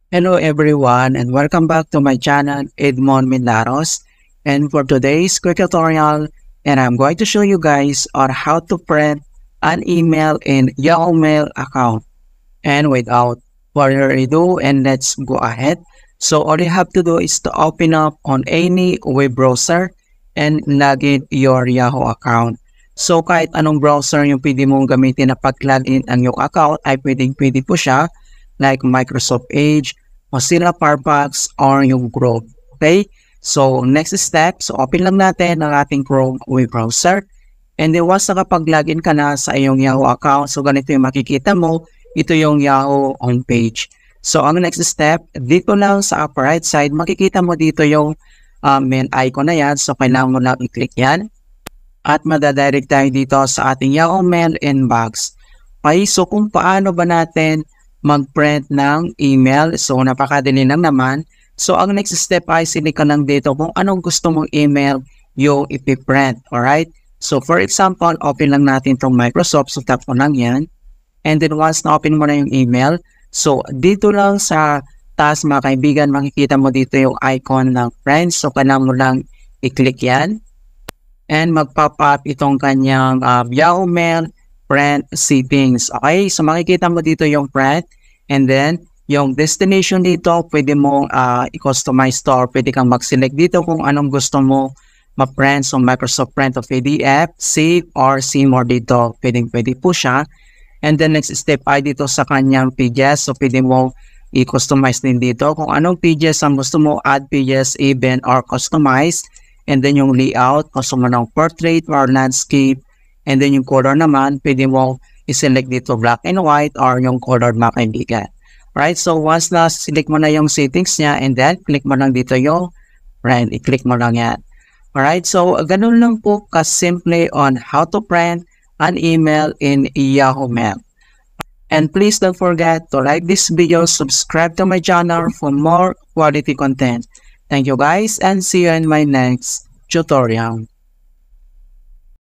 Hello everyone and welcome back to my channel Edmond Mindaros, and for today's quick tutorial I'm going to show you guys on how to print an email in Yahoo Mail account. And without further ado, and let's go ahead. So all you have to do is to open up on any web browser and log in your Yahoo account. So kahit anong browser yung pwede mong gamitin na pag-login ang yung account ay pwede po siya, like Microsoft Edge, Mozilla Firefox, or yung Chrome. Okay? So, next step, so open lang natin ang ating Chrome web browser. And then once nakapag-login ka na sa iyong Yahoo account, so ganito yung makikita mo, ito yung Yahoo homepage. So, ang next step, dito lang sa upper right side, makikita mo dito yung mail icon na yan. So, kailangan mo lang i-click yan. At madadirect tayo dito sa ating Yahoo Mail inbox. Okay, so kung paano ba natin mag-print ng email. So, napakadali lang naman. So, ang next step ay select ka lang dito kung anong gusto mong email yung ipiprint. Alright? So, for example, open lang natin itong Microsoft. So, tap mo lang yan. And then, once na-open mo na yung email, so, dito lang sa taas mga kaibigan, makikita mo dito yung icon ng friends. So, kailangan mo lang i-click yan. And mag-pop up itong kanyang Yahoo Mail print settings. Okay, so makikita mo dito yung print, and then yung destination dito, pwede mong i-customize to, or pwede kang mag-select dito kung anong gusto mo ma-print. So Microsoft Print of PDF, Save, or See More dito, pwede po siya. And then next step ay dito sa kanyang pages, so pwede mong i-customize din dito kung anong pages ang gusto mo, add pages, even, or customize. And then yung layout, gusto mo ng portrait or landscape. And then yung color naman, pwede mo i-select dito black and white or yung color mga kaibigan. Right? So once na select mo na yung settings niya, and then click mo lang dito yung print. I-click mo lang yan. Alright? So ganun lang po kasimple on how to print an email in Yahoo Mail. And please don't forget to like this video, subscribe to my channel for more quality content. Thank you guys, and see you in my next tutorial.